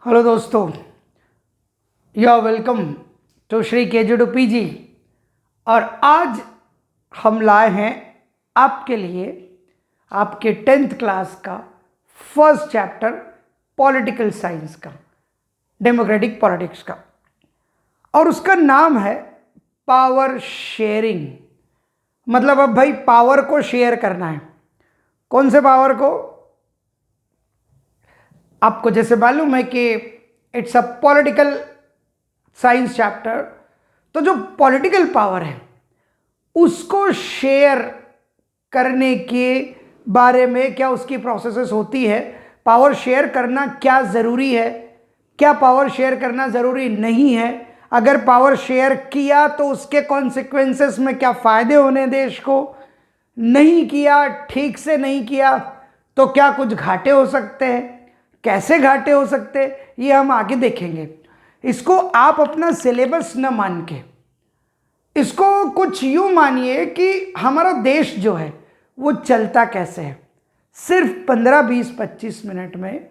Hello दोस्तों, you are welcome to Shri KG to PG. और आज हम लाए हैं आपके लिए आपके 10th क्लास का फर्स्ट चैप्टर पॉलिटिकल साइंस का, डेमोक्रेटिक पॉलिटिक्स का, और उसका नाम है पावर शेयरिंग। मतलब अब भाई पावर को शेयर करना है। कौन से पावर को? आपको जैसे मालूम है कि it's a political science chapter, तो जो पॉलिटिकल पावर है उसको शेयर करने के बारे में क्या उसकी प्रोसेसेस होती है, पावर शेयर करना क्या ज़रूरी है, क्या पावर शेयर करना ज़रूरी नहीं है, अगर पावर शेयर किया तो उसके कॉन्सिक्वेंसेस में क्या फ़ायदे होने देश को, नहीं किया, ठीक से नहीं किया तो क्या कुछ घाटे हो सकते हैं, कैसे घाटे हो सकते हैं, ये हम आगे देखेंगे। इसको आप अपना सिलेबस न मान के इसको कुछ यूं मानिए कि हमारा देश जो है वो चलता कैसे है। सिर्फ 15, 20, 25 मिनट में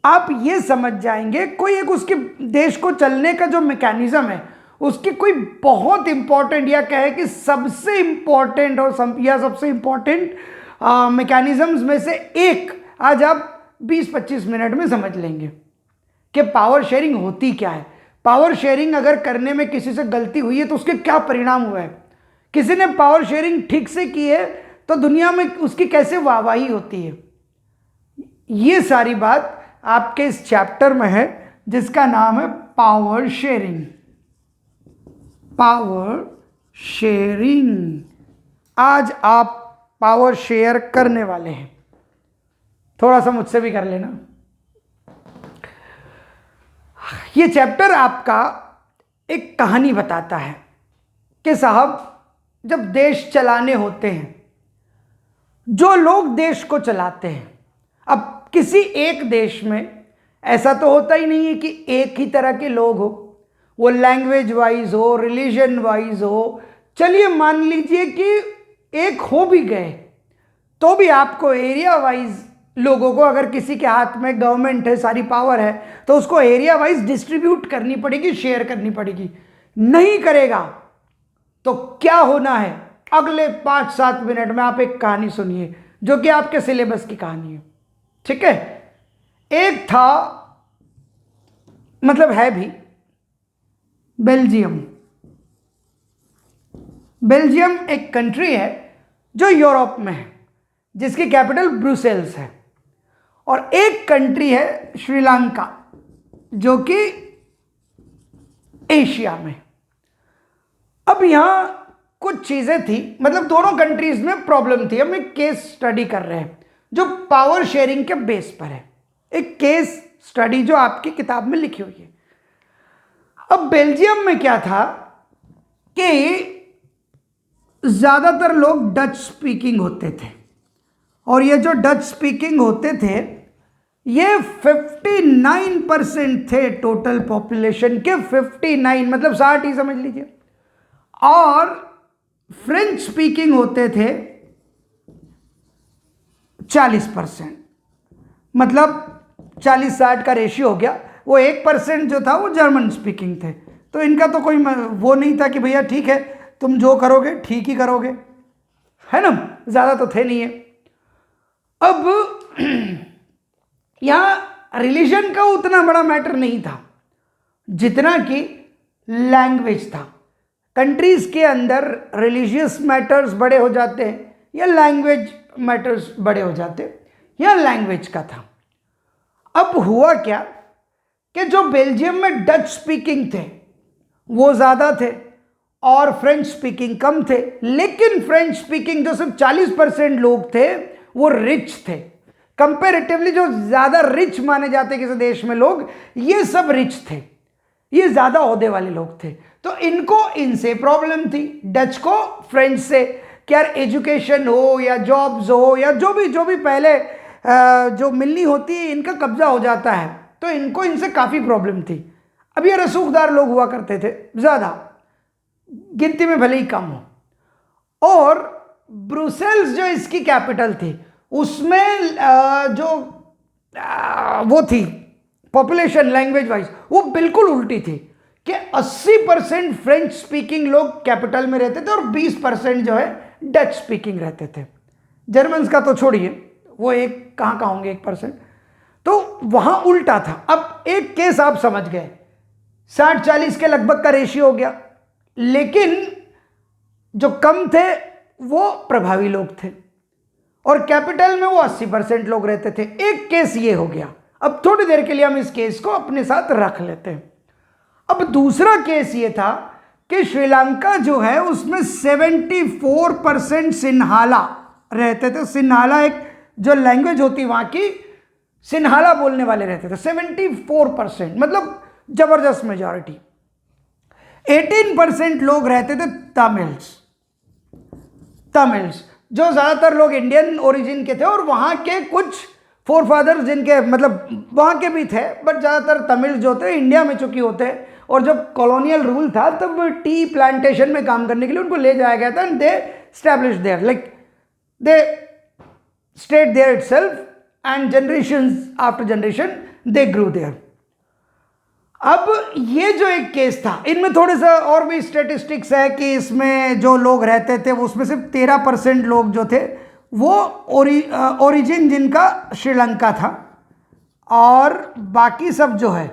आप ये समझ जाएंगे, कोई एक उसके देश को चलने का जो मैकेनिज्म है उसकी कोई बहुत इंपॉर्टेंट या कहे कि सबसे इंपॉर्टेंट और सबसे इंपॉर्टेंट मैकेनिज्म्स में से एक आज आप 20-25 मिनट में समझ लेंगे कि पावर शेयरिंग होती क्या है। पावर शेयरिंग अगर करने में किसी से गलती हुई है तो उसके क्या परिणाम हुए हैं, किसी ने पावर शेयरिंग ठीक से की है तो दुनिया में उसकी कैसे वाहवाही होती है। ये सारी बात आपके इस चैप्टर में है जिसका नाम है पावर शेयरिंग। पावर शेयरिंग आज आप पावर शेयर करने वाले हैं। थोड़ा सा मुझसे भी कर लेना। ये चैप्टर आपका एक कहानी बताता है कि साहब जब देश चलाने होते हैं, जो लोग देश को चलाते हैं, अब किसी एक देश में ऐसा तो होता ही नहीं है कि एक ही तरह के लोग हो, वो लैंग्वेज वाइज हो, रिलीजन वाइज हो। चलिए मान लीजिए कि एक हो भी गए तो भी आपको एरिया वाइज लोगों को, अगर किसी के हाथ में गवर्नमेंट है, सारी पावर है, तो उसको एरिया वाइज डिस्ट्रीब्यूट करनी पड़ेगी, शेयर करनी पड़ेगी। नहीं करेगा तो क्या होना है, अगले 5-7 मिनट में आप एक कहानी सुनिए जो कि आपके सिलेबस की कहानी है। ठीक है? एक था, मतलब है भी, बेल्जियम। बेल्जियम एक कंट्री है जो यूरोप में है, जिसकी कैपिटल ब्रुसेल्स है। और एक कंट्री है श्रीलंका जो कि एशिया में। अब यहां कुछ चीजें थी, मतलब दोनों कंट्रीज में प्रॉब्लम थी। हम एक केस स्टडी कर रहे हैं जो पावर शेयरिंग के बेस पर है, एक केस स्टडी जो आपकी किताब में लिखी हुई है। अब बेल्जियम में क्या था कि ज्यादातर लोग डच स्पीकिंग होते थे, और ये जो डच स्पीकिंग होते थे ये 59% थे टोटल पॉपुलेशन के। 59 मतलब 60 ही समझ लीजिए। और फ्रेंच स्पीकिंग होते थे 40%, मतलब 40-60 का रेशियो हो गया। वो 1% जो था वो जर्मन स्पीकिंग थे। तो इनका तो कोई वो नहीं था कि भैया ठीक है तुम जो करोगे ठीक ही करोगे, है ना, ज़्यादा तो थे नहीं है। अब यहां रिलीजन का उतना बड़ा मैटर नहीं था जितना कि लैंग्वेज था। कंट्रीज के अंदर रिलीजियस मैटर्स बड़े हो जाते हैं या लैंग्वेज मैटर्स बड़े हो जाते हैं, या लैंग्वेज का था। अब हुआ क्या कि जो बेल्जियम में डच स्पीकिंग थे वो ज़्यादा थे और फ्रेंच स्पीकिंग कम थे। लेकिन फ्रेंच स्पीकिंग जो सिर्फ 40% लोग थे वो रिच थे कंपेरेटिवली। जो ज़्यादा रिच माने जाते किसी देश में लोग, ये सब रिच थे, ये ज़्यादा ओहदे वाले लोग थे। तो इनको इनसे प्रॉब्लम थी, डच को फ्रेंच से, क्या एजुकेशन हो या जॉब्स हो या जो भी पहले जो मिलनी होती है इनका कब्जा हो जाता है, तो इनको इनसे काफ़ी प्रॉब्लम थी। अब ये रसूखदार लोग हुआ करते थे ज़्यादा, गिनती में भले ही कम हो। और ब्रुसेल्स जो इसकी कैपिटल थी उसमें जो वो थी पॉपुलेशन लैंग्वेज वाइज वो बिल्कुल उल्टी थी कि 80% फ्रेंच स्पीकिंग लोग कैपिटल में रहते थे और 20% जो है डच स्पीकिंग रहते थे। जर्मन्स का तो छोड़िए, वो एक कहाँ होंगे 1%। तो वहां उल्टा था। अब एक केस आप समझ गए, 60-40 के लगभग का रेशियो हो गया, लेकिन जो कम थे वो प्रभावी लोग थे और कैपिटल में वो 80% लोग रहते थे। एक केस ये हो गया। अब थोड़ी देर के लिए हम इस केस को अपने साथ रख लेते हैं। अब दूसरा केस ये था कि श्रीलंका जो है उसमें 74% सिन्हाला रहते थे। सिन्हाला एक जो लैंग्वेज होती वहां की, सिन्हाला बोलने वाले रहते थे 74%, मतलब जबरदस्त मेजॉरिटी। 18% लोग रहते थे तमिल्स, जो ज्यादातर लोग इंडियन ओरिजिन के थे और वहां के कुछ फोरफादर्स जिनके मतलब वहां के भी थे, बट ज्यादातर तमिल जो थे इंडिया में चूंकि होते, और जब कॉलोनियल रूल था तब टी प्लांटेशन में काम करने के लिए उनको ले जाया गया था। And they establish there, like they stayed there itself and generations after generation they grew there. अब ये जो एक केस था, इनमें थोड़े सा और भी स्टेटिस्टिक्स है कि इसमें जो लोग रहते थे वो उसमें सिर्फ 13% लोग जो थे वो ओरिजिन जिनका श्रीलंका था, और बाकी सब जो है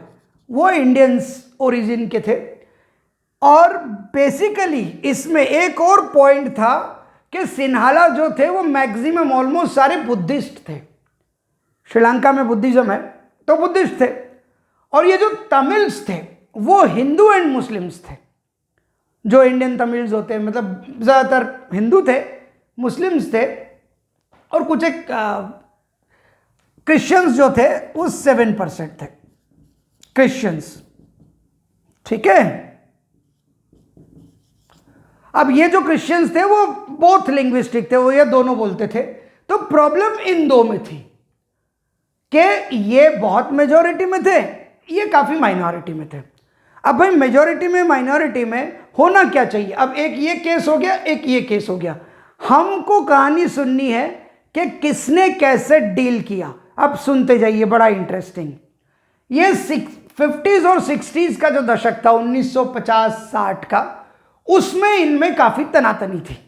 वो इंडियंस ओरिजिन के थे। और बेसिकली इसमें एक और पॉइंट था कि सिन्हाला जो थे वो मैक्सिमम ऑलमोस्ट सारे बुद्धिस्ट थे। श्रीलंका में बुद्धिज्म है तो बुद्धिस्ट थे, और ये जो तमिल्स थे वो हिंदू एंड मुस्लिम्स थे। जो इंडियन तमिल्स होते हैं मतलब ज़्यादातर हिंदू थे, मुस्लिम्स थे, और कुछ एक क्रिश्चियंस जो थे वो 7% थे क्रिश्चियंस। ठीक है। अब ये जो क्रिश्चियंस थे वो बोथ लिंग्विस्टिक थे, वो ये दोनों बोलते थे। तो प्रॉब्लम इन दो में थी कि ये बहुत मेजॉरिटी में थे, ये काफी माइनॉरिटी में थे। अब भाई मेजॉरिटी में माइनॉरिटी में होना क्या चाहिए? अब एक ये केस हो गया, एक ये केस हो गया। हमको कहानी सुननी है कि किसने कैसे डील किया। अब सुनते जाइए, बड़ा इंटरेस्टिंग। ये 50s और 60s का जो दशक था 1950-60 का, उसमें इनमें काफी तनातनी थी,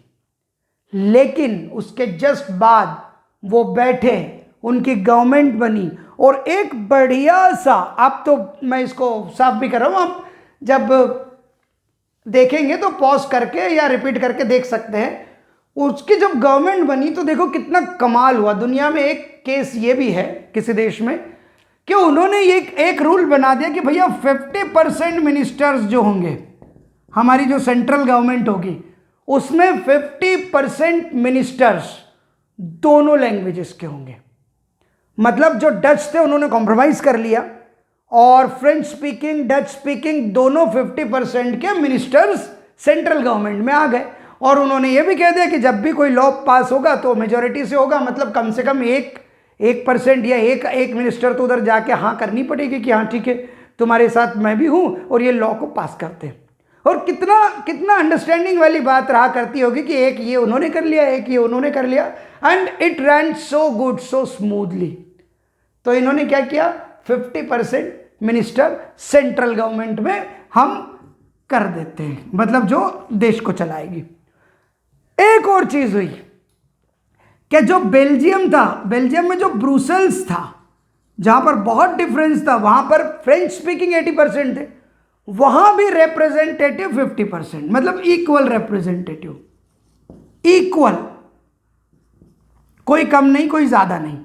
लेकिन उसके जस्ट बाद वो बैठे, उनकी गवर्नमेंट बनी, और एक बढ़िया सा, आप तो मैं इसको साफ भी कर रहा हूं, आप जब देखेंगे तो पॉज करके या रिपीट करके देख सकते हैं। उसकी जब गवर्नमेंट बनी तो देखो कितना कमाल हुआ। दुनिया में एक केस ये भी है किसी देश में कि उन्होंने एक रूल बना दिया कि भैया 50% मिनिस्टर्स जो होंगे, हमारी जो सेंट्रल गवर्नमेंट होगी उसमें 50% मिनिस्टर्स दोनों लैंग्वेजेस के होंगे। मतलब जो डच थे उन्होंने कॉम्प्रोमाइज कर लिया, और फ्रेंच स्पीकिंग, डच स्पीकिंग दोनों 50% के मिनिस्टर्स सेंट्रल गवर्नमेंट में आ गए। और उन्होंने ये भी कह दिया कि जब भी कोई लॉ पास होगा तो मेजॉरिटी से होगा, मतलब कम से कम 1% या एक मिनिस्टर तो उधर जाके हाँ करनी पड़ेगी कि हाँ ठीक है तुम्हारे साथ मैं भी हूँ और ये लॉ को पास करते हैं। और कितना अंडरस्टैंडिंग वाली बात रहा करती होगी कि एक ये उन्होंने कर लिया, एक ये उन्होंने कर लिया, and it run so good, so smoothly. तो इन्होंने क्या किया, 50% मिनिस्टर सेंट्रल गवर्नमेंट में हम कर देते हैं, मतलब जो देश को चलाएगी। एक और चीज हुई कि जो बेल्जियम था, बेल्जियम में जो ब्रुसेल्स था, जहां पर बहुत डिफरेंस था, वहां पर फ्रेंच स्पीकिंग 80% थे, वहां भी रिप्रेजेंटेटिव 50%, मतलब इक्वल रिप्रेजेंटेटिव, इक्वल, कोई कम नहीं कोई ज्यादा नहीं।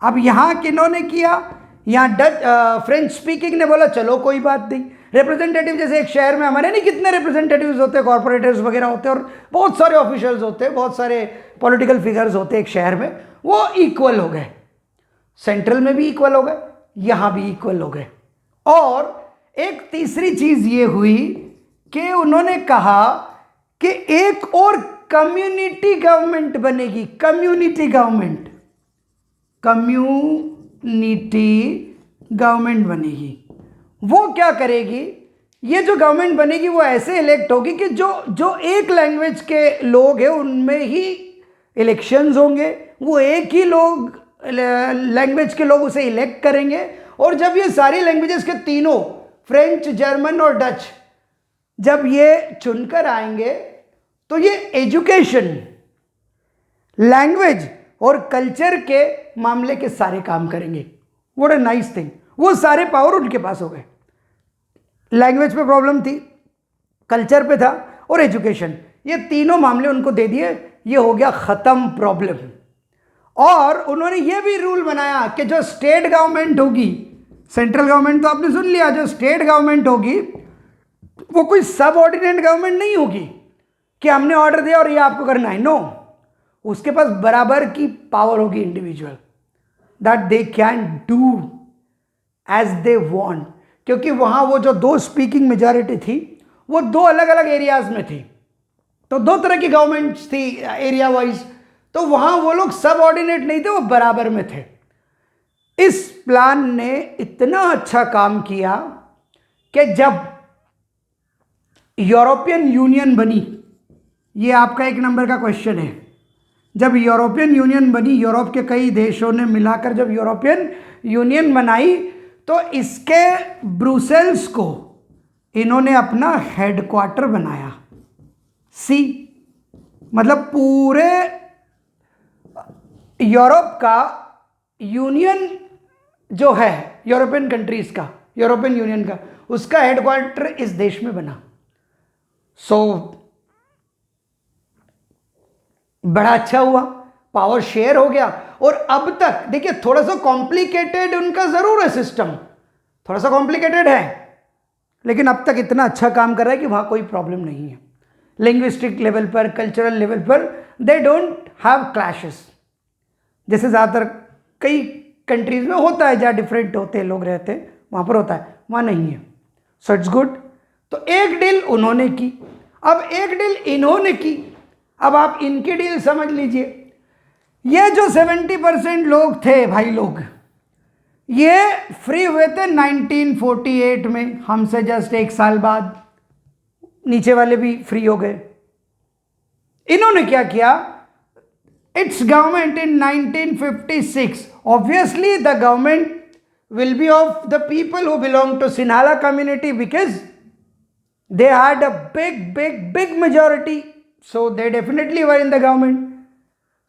अब यहां किन्होंने किया, यहां फ्रेंच स्पीकिंग ने बोला चलो कोई बात नहीं, रिप्रेजेंटेटिव जैसे एक शहर में हमारे नहीं कितने रिप्रेजेंटेटिव्स होते हैं, कॉर्पोरेटर्स वगैरह होते हैं, और बहुत सारे ऑफिशियल्स होते हैं, बहुत सारे पॉलिटिकल फिगर्स होते हैं एक शहर में, वो इक्वल हो गए। सेंट्रल में भी इक्वल हो गए, यहां भी इक्वल हो गए। और एक तीसरी चीज ये हुई कि उन्होंने कहा कि एक और कम्युनिटी गवर्नमेंट बनेगी, कम्युनिटी गवर्नमेंट बनेगी। वो क्या करेगी, ये जो गवर्नमेंट बनेगी वो ऐसे इलेक्ट होगी कि जो एक लैंग्वेज के लोग हैं उनमें ही इलेक्शंस होंगे, वो एक ही लोग लैंग्वेज के लोग उसे इलेक्ट करेंगे, और जब ये सारी लैंग्वेजेस के तीनों, फ्रेंच, जर्मन और डच, जब ये चुनकर आएंगे तो ये एजुकेशन, लैंग्वेज और कल्चर के मामले के सारे काम करेंगे। What a nice thing. वो सारे पावर उनके पास हो गए। लैंग्वेज पे प्रॉब्लम थी, कल्चर पे था और एजुकेशन, ये तीनों मामले उनको दे दिए, ये हो गया खत्म प्रॉब्लम। और उन्होंने ये भी रूल बनाया कि जो स्टेट गवर्नमेंट होगी, सेंट्रल गवर्नमेंट तो आपने सुन लिया, जो स्टेट गवर्नमेंट होगी वो कोई सबऑर्डिनेट गवर्नमेंट नहीं होगी कि हमने ऑर्डर दिया और ये आपको करना है। नो, उसके पास बराबर की पावर होगी individual, that they can do as they want. क्योंकि वहां वो जो दो स्पीकिंग मेजॉरिटी थी वो दो अलग अलग एरियाज में थी, तो दो तरह की गवर्नमेंट्स थी एरिया वाइज, तो वहां वो लोग सबऑर्डिनेट नहीं थे, वो बराबर में थे। इस प्लान ने इतना अच्छा काम किया कि जब यूरोपियन यूनियन बनी, ये आपका एक नंबर का क्वेश्चन है, जब यूरोपियन यूनियन बनी, यूरोप के कई देशों ने मिलाकर जब यूरोपियन यूनियन बनाई, तो इसके ब्रुसेल्स को इन्होंने अपना हेडक्वार्टर बनाया। सी मतलब पूरे यूरोप का यूनियन जो है, यूरोपियन कंट्रीज का, यूरोपियन यूनियन का, उसका हेडक्वार्टर इस देश में बना। सो बड़ा अच्छा हुआ, पावर शेयर हो गया। और अब तक देखिए, थोड़ा सा कॉम्प्लिकेटेड उनका जरूर है सिस्टम, थोड़ा सा कॉम्प्लिकेटेड है, लेकिन अब तक इतना अच्छा काम कर रहा है कि वहां कोई प्रॉब्लम नहीं है। लिंग्विस्टिक लेवल पर, कल्चरल लेवल पर दे डोंट हैव क्लैशेस, जैसे ज़्यादातर कई कंट्रीज में होता है जहाँ डिफरेंट होते हैं लोग रहते हैं, वहाँ पर होता है, वहाँ नहीं है। So it's good. तो एक डील उन्होंने की, अब एक डील इन्होंने की। अब आप इनकी डील समझ लीजिए। ये जो 70% लोग थे भाई लोग, ये फ्री हुए थे 1948 में, हमसे जस्ट एक साल बाद। नीचे वाले भी फ्री हो गए। इन्होंने क्या किया, it's government in 1956, obviously the government will be of the people who belong to Sinhala community, because they had a big majority, so they definitely were in the government.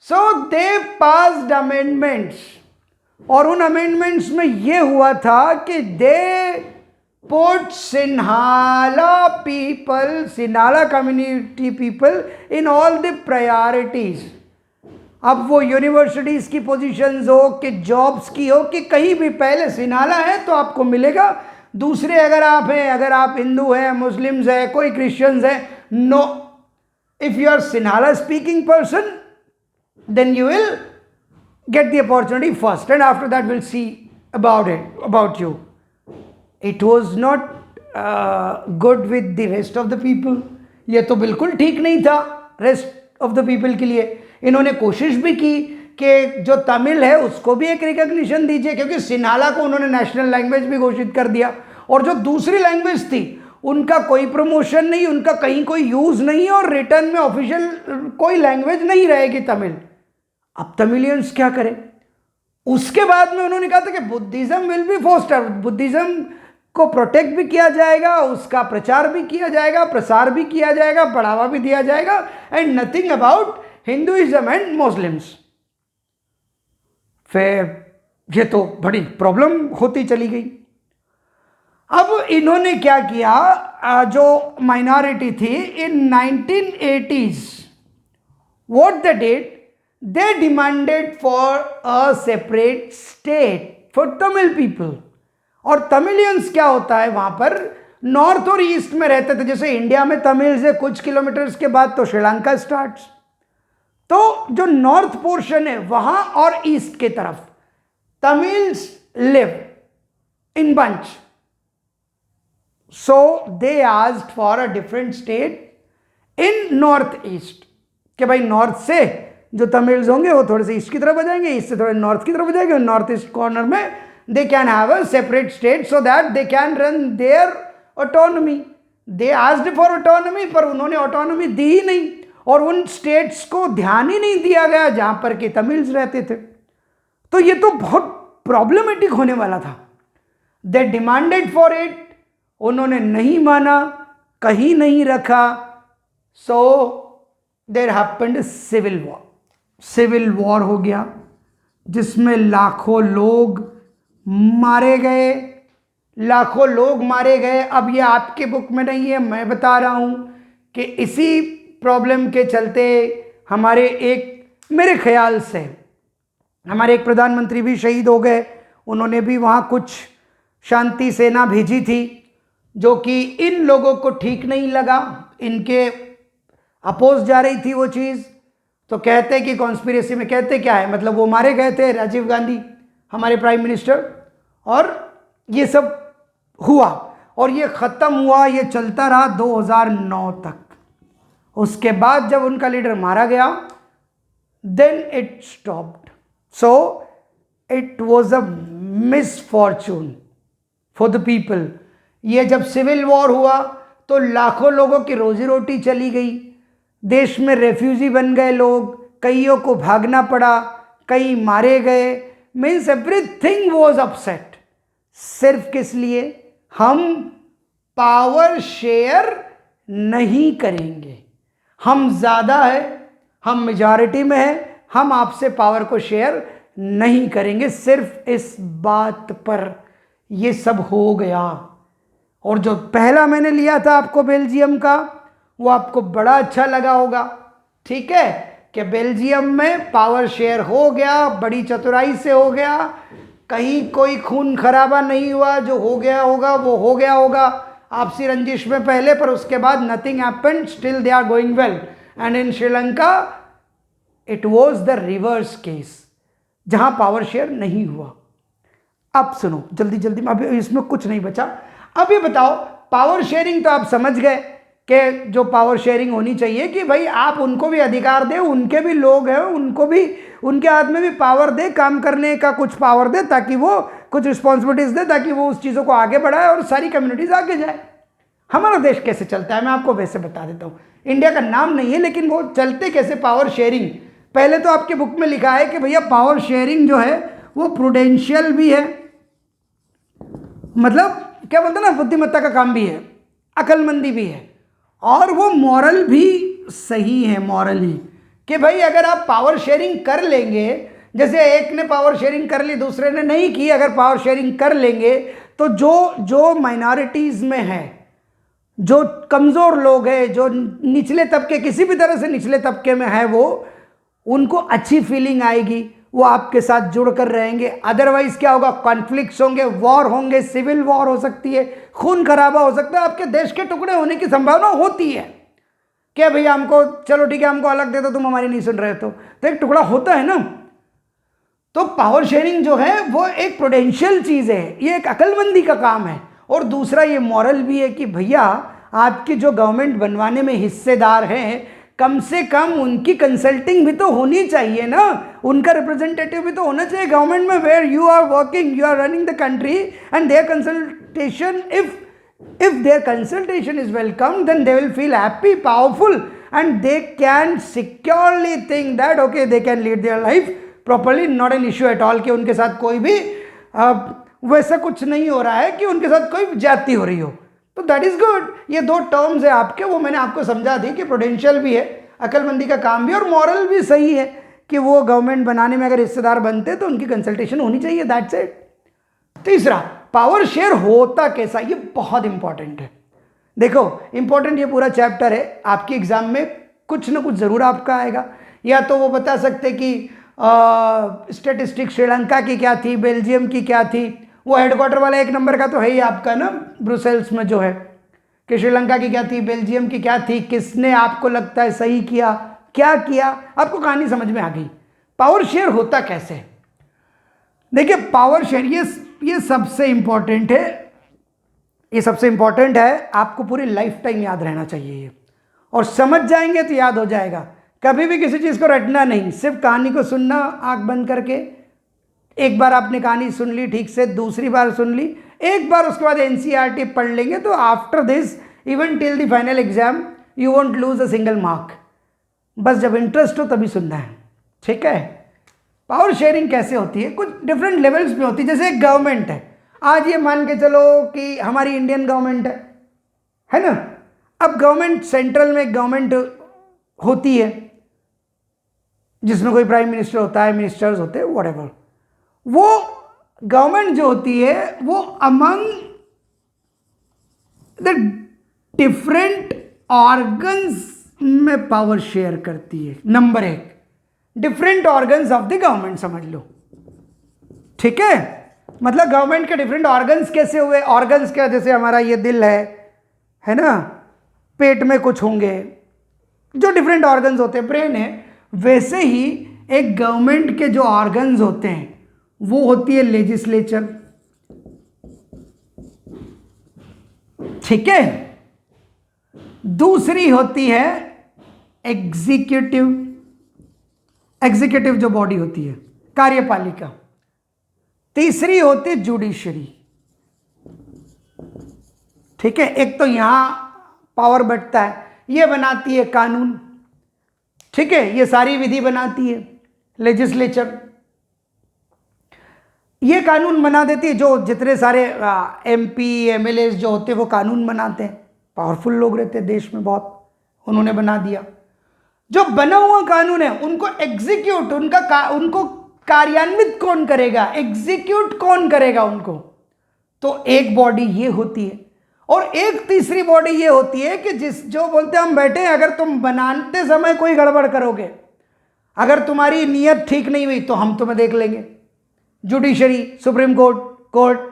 So they passed amendments, और उन amendments में ये हुआ था कि they put Sinhala people, Sinhala community people in all the priorities. अब वो universities की पोजीशंस हो कि जॉब्स की हो कि कहीं भी, पहले सिन्हाला है तो आपको मिलेगा, दूसरे अगर आप हैं, अगर आप हिंदू हैं, मुस्लिम्स है, कोई क्रिश्चियंस है, no, if you are Sinhala speaking person then you will get the opportunity first, and after that will see about you. It was not good with the rest of the people. ये तो बिल्कुल ठीक नहीं था rest of the people के लिए। इन्होंने कोशिश भी की कि जो तमिल है उसको भी एक रिकॉग्निशन दीजिए, क्योंकि सिन्हाला को उन्होंने नेशनल लैंग्वेज भी घोषित कर दिया, और जो दूसरी लैंग्वेज थी उनका कोई प्रमोशन नहीं, उनका कहीं कोई यूज नहीं, और रिटर्न में ऑफिशियल कोई लैंग्वेज नहीं रहेगी तमिल। अब तमिलियंस क्या करें? उसके बाद में उन्होंने कहा था कि Buddhism will be foster, Buddhism को प्रोटेक्ट भी किया जाएगा, उसका प्रचार भी किया जाएगा, प्रसार भी किया जाएगा, बढ़ावा भी दिया जाएगा, and nothing about Hinduism and Muslims. फिर ये तो बड़ी प्रॉब्लम होती चली गई। अब इन्होंने क्या किया, जो माइनॉरिटी थी इन 1980s, what the did, they demanded for a separate state for Tamil people. और तमिलियंस क्या होता है, वहां पर नॉर्थ और ईस्ट में रहते थे। जैसे इंडिया में तमिल से कुछ किलोमीटर्स के बाद तो श्रीलंका स्टार्ट्स, तो जो नॉर्थ पोर्शन है वहां और ईस्ट के तरफ Tamils live in bunch. So they asked for a different state in north east, कि भाई नॉर्थ से जो तमिल्स होंगे वो थोड़े से ईस्ट की तरफ हो जाएंगे, ईस्ट से थोड़े नॉर्थ की तरफ हो जाएंगे, नॉर्थ ईस्ट कॉर्नर में they can have a separate state so that they can run their autonomy. They asked for autonomy, पर उन्होंने ऑटोनॉमी दी ही नहीं, और उन स्टेट्स को ध्यान ही नहीं दिया गया जहां पर के तमिल्स रहते थे। तो ये तो बहुत प्रॉब्लमेटिक होने वाला था। दे डिमांडेड फॉर इट, उन्होंने नहीं माना, कहीं नहीं रखा, so there happened civil war. Civil war हो गया जिसमें लाखों लोग मारे गए, लाखों लोग मारे गए। अब ये आपके बुक में नहीं है, मैं बता रहा हूं कि इसी प्रॉब्लम के चलते हमारे मेरे ख्याल से हमारे एक प्रधानमंत्री भी शहीद हो गए। उन्होंने भी वहाँ कुछ शांति सेना भेजी थी, जो कि इन लोगों को ठीक नहीं लगा, इनके अपोज जा रही थी वो चीज़। तो कहते कि कॉन्स्पिरेसी में कहते क्या है, मतलब वो मारे गए थे, राजीव गांधी हमारे प्राइम मिनिस्टर, और ये सब हुआ और ये ख़त्म हुआ, ये चलता रहा 2009 तक। उसके बाद जब उनका लीडर मारा गया, then it stopped. So it was a misfortune for the people. ये जब सिविल वॉर हुआ तो लाखों लोगों की रोजी रोटी चली गई, देश में रेफ्यूजी बन गए लोग, कईयों को भागना पड़ा, कई मारे गए, मीन्स एवरीथिंग वॉज अपसेट। सिर्फ किस लिए? हम पावर शेयर नहीं करेंगे, हम ज़्यादा है, हम मेजॉरिटी में है, हम आपसे पावर को शेयर नहीं करेंगे। सिर्फ इस बात पर ये सब हो गया। और जो पहला मैंने लिया था आपको बेल्जियम का, वो आपको बड़ा अच्छा लगा होगा, ठीक है, कि बेल्जियम में पावर शेयर हो गया, बड़ी चतुराई से हो गया, कहीं कोई खून खराबा नहीं हुआ, जो हो गया होगा वो हो गया होगा आपसी रंजिश में पहले, पर उसके बाद nothing happened, still they are going well. And in Sri Lanka it was the reverse case, जहां पावर शेयर नहीं हुआ। अब सुनो जल्दी जल्दी में, अभी इसमें कुछ नहीं बचा। अब ये बताओ, पावर शेयरिंग तो आप समझ गए कि जो पावर शेयरिंग होनी चाहिए कि भाई आप उनको भी अधिकार दे, उनके भी लोग हैं, उनको भी, उनके हाथ में भी पावर दे, काम करने का कुछ पावर दे, ताकि वो कुछ रिस्पॉन्सिबिलिटीज दे, ताकि वो उस चीज़ों को आगे बढ़ाए और सारी कम्युनिटीज आगे जाए। हमारा देश कैसे चलता है मैं आपको वैसे बता देता हूँ। इंडिया का नाम नहीं है, लेकिन वो चलते कैसे पावर शेयरिंग। पहले तो आपके बुक में लिखा है कि भैया पावर शेयरिंग जो है वो प्रूडेंशियल भी है, मतलब क्या बोलते हैं ना, बुद्धिमत्ता का काम भी है, अक्लमंदी भी है, और वो मॉरल भी सही है, मॉरली, कि भाई अगर आप पावर शेयरिंग कर लेंगे, जैसे एक ने पावर शेयरिंग कर ली दूसरे ने नहीं की, अगर पावर शेयरिंग कर लेंगे तो जो माइनॉरिटीज़ में है, जो कमज़ोर लोग हैं, जो निचले तबके, किसी भी तरह से निचले तबके में है, वो उनको अच्छी फीलिंग आएगी, वो आपके साथ जुड़कर रहेंगे। अदरवाइज क्या होगा, कॉन्फ्लिक्ट्स होंगे, वॉर होंगे, सिविल वॉर हो सकती है, खून खराबा हो सकता है, आपके देश के टुकड़े होने की संभावना होती है। क्या भैया हमको, चलो ठीक है हमको अलग दे दो, तुम हमारी नहीं सुन रहे तो एक टुकड़ा होता है ना। तो पावर शेयरिंग जो है वो एक प्रूडेंशियल चीज़ है, ये एक अक्लमंदी का काम है, और दूसरा ये मॉरल भी है कि भैया आपकी जो गवर्नमेंट बनवाने में हिस्सेदार हैं, कम से कम उनकी कंसल्टिंग भी तो होनी चाहिए ना, उनका रिप्रेजेंटेटिव भी तो होना चाहिए गवर्नमेंट में, where you are working, you are running the country, and their consultation, if their consultation is welcome, then they will feel happy, powerful, and they can securely think that okay, they can lead their life properly, not an issue at all, कि उनके साथ कोई भी वैसा कुछ नहीं हो रहा है कि उनके साथ कोई ज्यादती हो रही हो। तो दैट इज गुड। ये दो टर्म्स है आपके, वो मैंने आपको समझा दी कि प्रूडेंशियल भी है, अक्लमंदी का काम भी, और मॉरल भी सही है कि वो गवर्नमेंट बनाने में अगर हिस्सेदार बनते तो उनकी कंसल्टेशन होनी चाहिए, दैट्स इट। तीसरा, पावर शेयर होता कैसा, ये बहुत इंपॉर्टेंट है। देखो इंपॉर्टेंट ये पूरा चैप्टर है, आपके एग्जाम में कुछ ना कुछ जरूर आपका आएगा। या तो वो बता सकते कि स्टेटिस्टिक्स श्रीलंका की क्या थी, बेल्जियम की क्या थी, वो हेडक्वार्टर वाला एक नंबर का तो है ही आपका ना, ब्रुसेल्स में जो है, कि श्रीलंका की क्या थी, बेल्जियम की क्या थी, किसने आपको लगता है सही किया, क्या किया, आपको कहानी समझ में आ गई। पावर शेयर होता कैसे, देखिए पावर शेयर ये सबसे इंपॉर्टेंट है, ये सबसे इंपॉर्टेंट है, आपको पूरी लाइफ टाइम याद रहना चाहिए ये, और समझ जाएंगे तो याद हो जाएगा। कभी भी किसी चीज़ को रटना नहीं, सिर्फ कहानी को सुनना आंख बंद करके। एक बार आपने कहानी सुन ली ठीक से, दूसरी बार सुन ली, एक बार उसके बाद एनसीईआरटी पढ़ लेंगे तो after this even till the final exam you won't lose a single mark. बस जब इंटरेस्ट हो तभी सुनना है, ठीक है। पावर शेयरिंग कैसे होती है, कुछ डिफरेंट लेवल्स में होती है। जैसे एक गवर्नमेंट है, आज ये मान के चलो कि हमारी इंडियन गवर्नमेंट है ना। अब गवर्नमेंट सेंट्रल में गवर्नमेंट होती है जिसमें कोई प्राइम मिनिस्टर होता है, मिनिस्टर्स होते हैं, व्हाटएवर। वो गवर्नमेंट जो होती है वो अमंग द डिफरेंट ऑर्गन्स में पावर शेयर करती है। Number 1, different organs of the government समझ लो, ठीक है। मतलब गवर्नमेंट के डिफरेंट ऑर्गन्स कैसे हुए? ऑर्गन्स क्या, जैसे हमारा ये दिल है ना, पेट में कुछ होंगे जो डिफरेंट ऑर्गन्स होते हैं, ब्रेन है, वैसे ही एक गवर्नमेंट के जो ऑर्गन्स होते हैं वो होती है लेजिस्लेचर, ठीक है। दूसरी होती है एग्जीक्यूटिव, एग्जीक्यूटिव जो बॉडी होती है, कार्यपालिका। तीसरी होती है जुडिशरी, ठीक है। एक तो यहां पावर बढ़ता है, ये बनाती है कानून, ठीक है, ये सारी विधि बनाती है लेजिस्लेचर, ये कानून बना देती है। जो जितने सारे एमपी एमएलए जो होते हैं वो कानून बनाते हैं, पावरफुल लोग रहते हैं देश में बहुत, उन्होंने बना दिया। जो बना हुआ कानून है उनको एग्जीक्यूट, उनको कार्यान्वित कौन करेगा, एग्जीक्यूट कौन करेगा उनको? तो एक बॉडी ये होती है, और एक तीसरी बॉडी ये होती है कि जो बोलते हैं हम बैठे हैं, अगर तुम बनाते समय कोई गड़बड़ करोगे, अगर तुम्हारी नीयत ठीक नहीं हुई तो हम तुम्हें देख लेंगे। जुडिशरी, सुप्रीम कोर्ट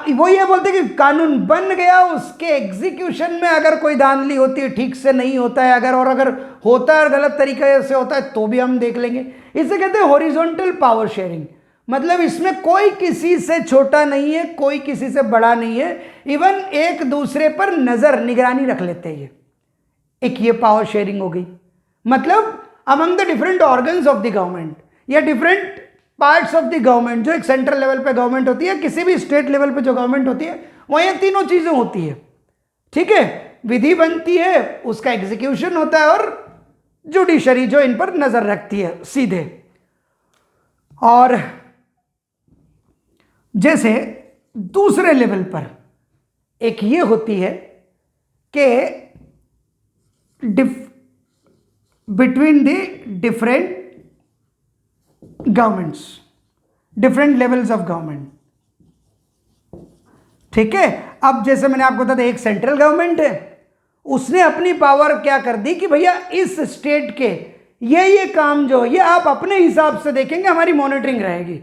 वो ये बोलते हैं कि कानून बन गया, उसके एग्जीक्यूशन में अगर कोई धांधली होती है, ठीक से नहीं होता है, अगर होता है और गलत तरीके से होता है तो भी हम देख लेंगे। इसे कहते हैं हॉरिजॉन्टल पावर शेयरिंग। मतलब इसमें कोई किसी से छोटा नहीं है, कोई किसी से बड़ा नहीं है, इवन एक दूसरे पर निगरानी रख लेते हैं। एक ये पावर शेयरिंग हो गई। मतलब among the different organs of the government या different parts of the government, जो एक सेंट्रल लेवल पे गवर्नमेंट होती है, किसी भी स्टेट लेवल पे जो गवर्नमेंट होती है, वह ये तीनों चीजें होती है, ठीक है। विधि बनती है, उसका एग्जीक्यूशन होता है, और जुडिशरी जो इन पर नजर रखती है सीधे। और जैसे दूसरे लेवल पर एक ये होती है कि between the different governments, different levels of government, ठीक है। अब जैसे मैंने आपको बताया एक सेंट्रल गवर्नमेंट है, उसने अपनी पावर क्या कर दी कि भैया इस स्टेट के ये काम जो ये आप अपने हिसाब से देखेंगे, हमारी मॉनिटरिंग रहेगी।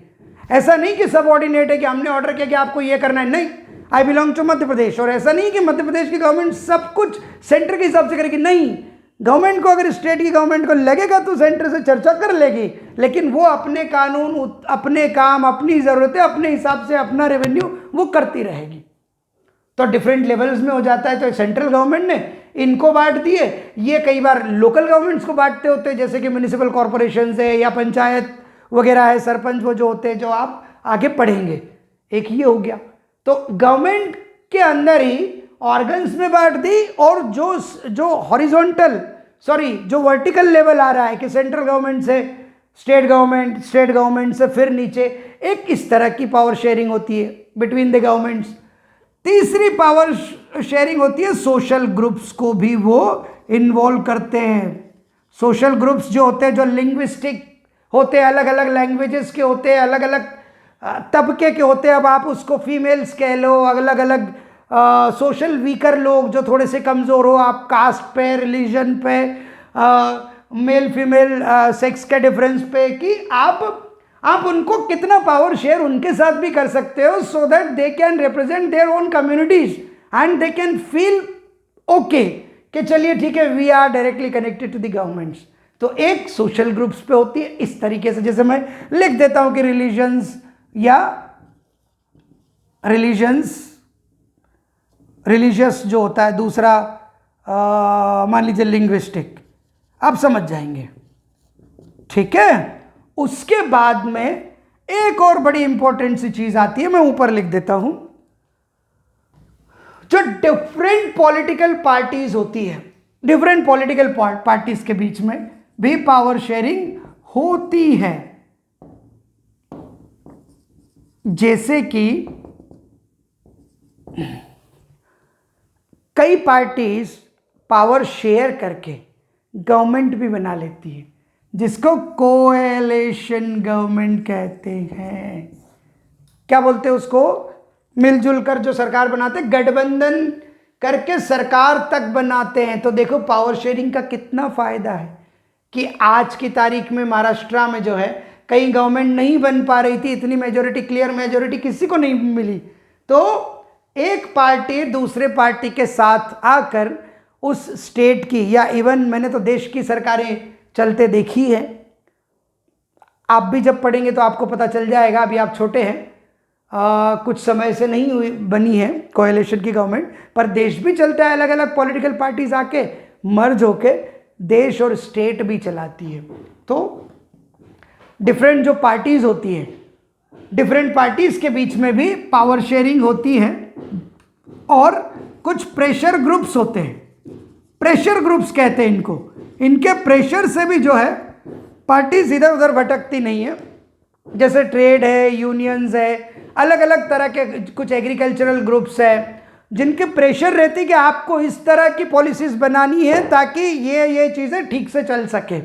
ऐसा नहीं कि सबऑर्डिनेट है कि हमने ऑर्डर किया कि आपको ये करना है, नहीं, I belong to Madhya Pradesh. और ऐसा नहीं कि मध्य प्रदेश की गवर्नमेंट सब कुछ सेंटर के हिसाब से करेगी, नहीं। गवर्नमेंट को अगर स्टेट की गवर्नमेंट को लगेगा तो सेंटर से चर्चा कर लेगी, लेकिन वो अपने कानून, अपने काम, अपनी ज़रूरतें अपने हिसाब से, अपना रेवेन्यू वो करती रहेगी। तो डिफरेंट लेवल्स में हो जाता है। तो सेंट्रल गवर्नमेंट ने इनको बांट दिए, ये कई बार लोकल गवर्नमेंट्स को बांटते होते हैं, जैसे कि म्यूनिसिपल कॉरपोरेशन है या पंचायत वगैरह है, सरपंच वो जो होते हैं, जो आप आगे पढ़ेंगे। एक ये हो गया। तो गवर्नमेंट के अंदर ही ऑर्गन्स में बांट दी, और जो हॉरिजॉन्टल जो वर्टिकल लेवल आ रहा है कि सेंट्रल गवर्नमेंट से स्टेट गवर्नमेंट से फिर नीचे, एक इस तरह की पावर शेयरिंग होती है बिटवीन द गवर्नमेंट्स। तीसरी पावर शेयरिंग होती है सोशल ग्रुप्स को भी वो इन्वॉल्व करते हैं। सोशल ग्रुप्स जो होते हैं, जो लिंग्विस्टिक होते हैं, अलग अलग लैंग्वेजेस के होते हैं, अलग अलग तबके के होते हैं। अब आप उसको फीमेल्स कह लो, अलग अलग सोशल वीकर लोग जो थोड़े से कमज़ोर हो, आप कास्ट पे, रिलीजन पे, मेल फीमेल सेक्स के डिफरेंस पे, कि आप उनको कितना पावर शेयर उनके साथ भी कर सकते हो, so that they can represent their own communities and they can feel okay कि चलिए ठीक है, we are directly connected to the governments. तो एक सोशल ग्रुप्स पे होती है इस तरीके से, जैसे मैं लिख देता हूं कि रिलीजियस जो होता है, दूसरा मान लीजिए लिंग्विस्टिक, आप समझ जाएंगे, ठीक है। उसके बाद में एक और बड़ी इंपॉर्टेंट सी चीज आती है, मैं ऊपर लिख देता हूं, जो डिफरेंट पॉलिटिकल पार्टीज होती है, डिफरेंट पॉलिटिकल पार्टीज के बीच में भी पावर शेयरिंग होती है। जैसे कि कई पार्टीज पावर शेयर करके गवर्नमेंट भी बना लेती है, जिसको कोएलिशन गवर्नमेंट कहते हैं। क्या बोलते हैं उसको? मिलजुल कर जो सरकार बनाते हैं, गठबंधन करके सरकार तक बनाते हैं। तो देखो पावर शेयरिंग का कितना फायदा है कि आज की तारीख में महाराष्ट्र में जो है कहीं गवर्नमेंट नहीं बन पा रही थी, इतनी मेजोरिटी, क्लियर मेजोरिटी किसी को नहीं मिली, तो एक पार्टी दूसरे पार्टी के साथ आकर उस स्टेट की, या इवन मैंने तो देश की सरकारें चलते देखी है, आप भी जब पढ़ेंगे तो आपको पता चल जाएगा। अभी आप छोटे हैं, कुछ समय से नहीं हुई बनी है कोएलिशन की गवर्नमेंट, पर देश भी चलता है, अलग अलग पॉलिटिकल पार्टीज आके मर्ज होके देश और स्टेट भी चलाती है। तो डिफरेंट जो पार्टीज होती है, डिफरेंट पार्टीज के बीच में भी पावर शेयरिंग होती है। और कुछ प्रेशर ग्रुप्स होते हैं, प्रेशर ग्रुप्स कहते हैं इनको, इनके प्रेशर से भी जो है पार्टीज इधर उधर भटकती नहीं है। जैसे ट्रेड है, यूनियंस है, अलग अलग तरह के कुछ एग्रीकल्चरल ग्रुप्स है, जिनके प्रेशर रहती है कि आपको इस तरह की पॉलिसीज बनानी है ताकि ये चीज़ें ठीक से चल सके।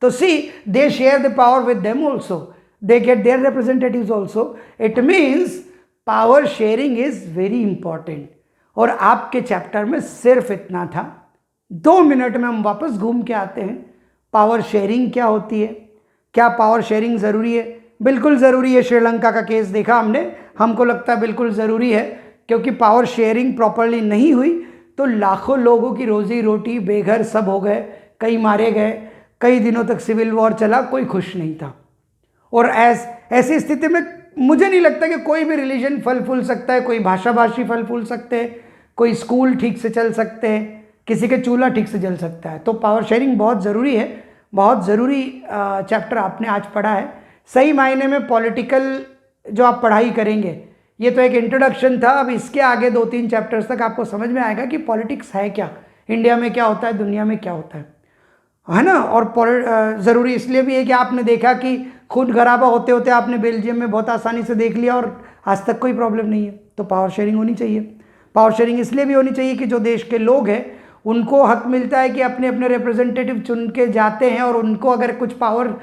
तो see they share the power with them also, they get their representatives also. It means power sharing is very important. और आपके चैप्टर में सिर्फ इतना था। 2 मिनट में हम वापस घूम के आते हैं। पावर शेयरिंग क्या होती है, क्या पावर शेयरिंग ज़रूरी है? बिल्कुल ज़रूरी है। श्रीलंका का केस देखा हमने, हमको लगता है बिल्कुल ज़रूरी है, क्योंकि पावर शेयरिंग प्रॉपरली नहीं हुई तो लाखों लोगों की रोजी रोटी, बेघर सब हो गए, कई मारे गए, कई दिनों तक सिविल वॉर चला, कोई खुश नहीं था। और ऐसी स्थिति में मुझे नहीं लगता कि कोई भी रिलीजन फल फूल सकता है, कोई भाषा भाषी फल फूल सकते हैं, कोई स्कूल ठीक से चल सकते हैं, किसी के चूल्हा ठीक से जल सकता है। तो पावर शेयरिंग बहुत ज़रूरी है, बहुत ज़रूरी चैप्टर आपने आज पढ़ा है। सही मायने में पॉलिटिकल जो आप पढ़ाई करेंगे, ये तो एक इंट्रोडक्शन था, अब इसके आगे 2-3 चैप्टर्स तक आपको समझ में आएगा कि पॉलिटिक्स है क्या, इंडिया में क्या होता है, दुनिया में क्या होता है ना। और ज़रूरी इसलिए भी है कि आपने देखा कि खून खराबा होते होते आपने बेल्जियम में बहुत आसानी से देख लिया और आज तक कोई प्रॉब्लम नहीं है। तो पावर शेयरिंग होनी चाहिए। पावर शेयरिंग इसलिए भी होनी चाहिए कि जो देश के लोग हैं उनको हक मिलता है कि अपने अपने रिप्रेजेंटेटिव चुन के जाते हैं, और उनको अगर कुछ पावर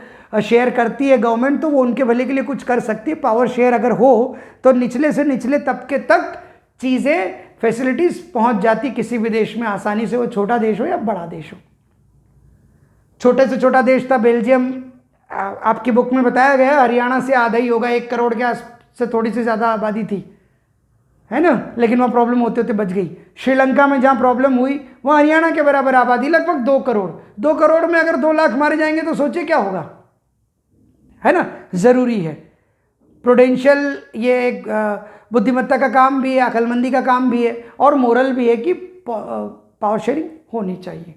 शेयर करती है गवर्नमेंट तो वो उनके भले के लिए कुछ कर सकती है। पावर शेयर अगर हो तो निचले से निचले तबके तक चीज़ें, फैसिलिटीज़ पहुंच जाती किसी भी देश में आसानी से, वो छोटा देश हो या बड़ा देश हो। छोटे से छोटा देश था बेल्जियम, आपकी बुक में बताया गया, हरियाणा से आधा ही होगा, 1 करोड़ के आस से थोड़ी सी ज़्यादा आबादी थी, है ना, लेकिन वहाँ प्रॉब्लम होते होते बच गई। श्रीलंका में जहाँ प्रॉब्लम हुई वहाँ हरियाणा के बराबर आबादी, लगभग 2 करोड़। 2 करोड़ में अगर 2 लाख मारे जाएंगे तो सोचिए क्या होगा, है ना। ज़रूरी है प्रूडेंशियल, ये एक बुद्धिमत्ता का काम भी है, अक्लमंदी का काम भी है, और मोरल भी है कि पावर शेयरिंग होनी चाहिए।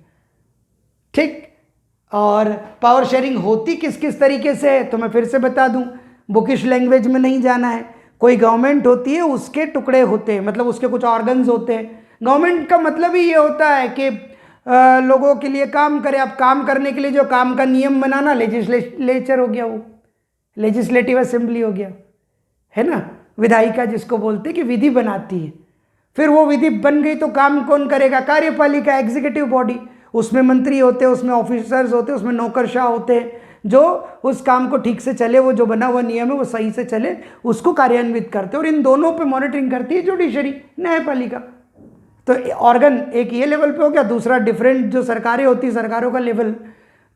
ठीक, और पावर शेयरिंग होती किस किस तरीके से है तो मैं फिर से बता दूं, बुकिश लैंग्वेज में नहीं जाना है। कोई गवर्नमेंट होती है, उसके टुकड़े होते हैं, मतलब उसके कुछ ऑर्गन्स होते हैं। गवर्नमेंट का मतलब ही ये होता है कि लोगों के लिए काम करे। अब काम करने के लिए जो काम का नियम बनाना, लेजिस्लेचर हो गया, वो लेजिस्लेटिव असेंबली हो गया, है ना। विधायिका जिसको बोलते हैं कि विधि बनाती है, फिर वो विधि बन गई तो काम कौन करेगा? कार्यपालिका, एग्जीक्यूटिव बॉडी, उसमें मंत्री होते हैं, उसमें ऑफिसर्स होते हैं, उसमें नौकरशाह होते हैं, जो उस काम को ठीक से चले, वो जो बना हुआ नियम है वो सही से चले, उसको कार्यान्वित करते हैं। और इन दोनों पे मॉनिटरिंग करती है जुडिशरी, न्यायपालिका। तो ऑर्गन एक ये लेवल पे हो गया, दूसरा डिफरेंट जो सरकारें होती है, सरकारों का लेवल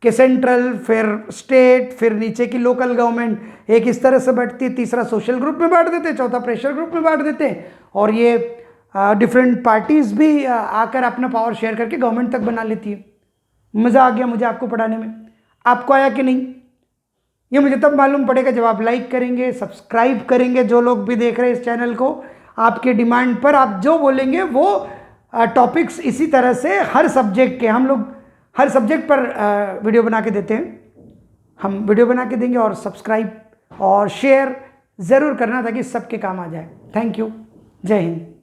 कि सेंट्रल, फिर स्टेट, फिर नीचे की लोकल गवर्नमेंट, एक इस तरह से बढ़ती है, तीसरा सोशल ग्रुप में बांट देते हैं, चौथा प्रेशर ग्रुप में बांट देते हैं, और ये डिफरेंट पार्टीज भी आकर अपना पावर शेयर करके गवर्नमेंट तक बना लेती है। मज़ा आ गया मुझे आपको पढ़ाने में, आपको आया कि नहीं ये मुझे तब मालूम पड़ेगा जब आप लाइक करेंगे, सब्सक्राइब करेंगे। जो लोग भी देख रहे हैं इस चैनल को, आपके डिमांड पर आप जो बोलेंगे वो टॉपिक्स इसी तरह से हर सब्जेक्ट के, हम लोग हर सब्जेक्ट पर वीडियो बना के देते हैं, हम वीडियो बना के देंगे। और सब्सक्राइब और शेयर ज़रूर करना ताकि सबके काम आ जाए। थैंक यू, जय हिंद।